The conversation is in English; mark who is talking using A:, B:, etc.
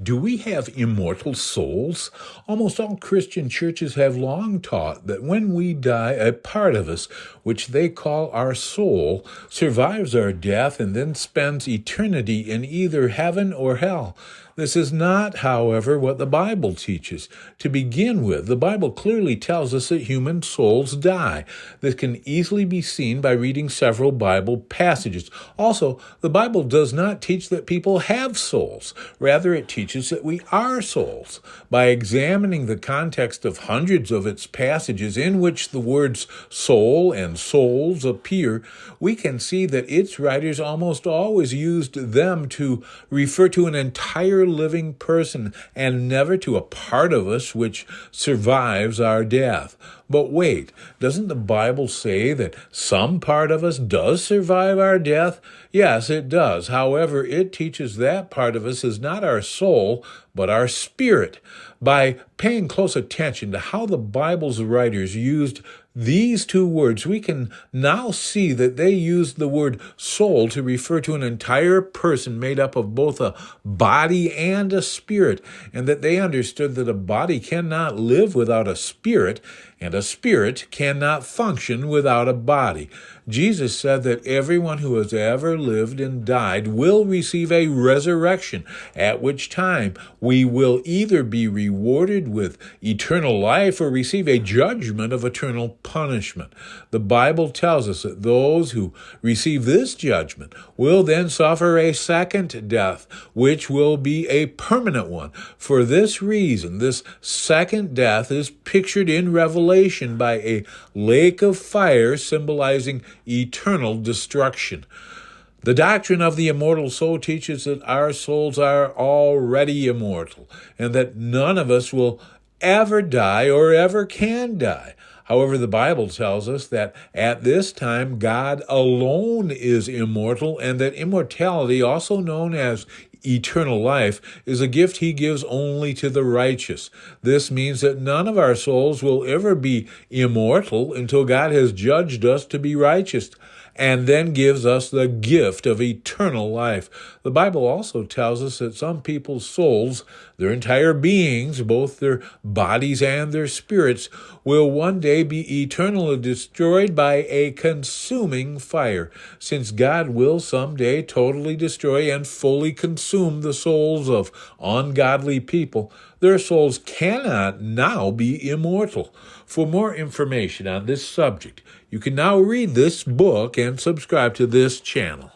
A: Do we have immortal souls? Almost all Christian churches have long taught that when we die, a part of us, which they call our soul, survives our death and then spends eternity in either heaven or hell. This is not, however, what the Bible teaches. To begin with, the Bible clearly tells us that human souls die. This can easily be seen by reading several Bible passages. Also, the Bible does not teach that people have souls. Rather, it teaches that we are souls. By examining the context of hundreds of its passages in which the words soul and souls appear, we can see that its writers almost always used them to refer to an entire living person and never to a part of us which survives our death. But wait, doesn't the Bible say that some part of us does survive our death? Yes, it does. However, it teaches that part of us is not our soul, but our spirit. By paying close attention to how the Bible's writers used these two words, we can now see that they used the word soul to refer to an entire person made up of both a body and a spirit, and that they understood that a body cannot live without a spirit, and a spirit cannot function without a body. Jesus said that everyone who has ever lived and died will receive a resurrection, at which time we will either be rewarded with eternal life or receive a judgment of eternal punishment. The Bible tells us that those who receive this judgment will then suffer a second death, which will be a permanent one. For this reason, this second death is pictured in Revelation by a lake of fire symbolizing eternal destruction. The doctrine of the immortal soul teaches that our souls are already immortal and that none of us will ever die or ever can die. However, the Bible tells us that at this time, God alone is immortal and that immortality, also known as eternal life, is a gift he gives only to the righteous. This means that none of our souls will ever be immortal until God has judged us to be righteous and then gives us the gift of eternal life. The Bible also tells us that some people's souls, their entire beings, both their bodies and their spirits, will one day be eternally destroyed by a consuming fire. Since God will someday totally destroy and fully consume the souls of ungodly people, their souls cannot now be immortal. For more information on this subject, you can now read this book and subscribe to this channel.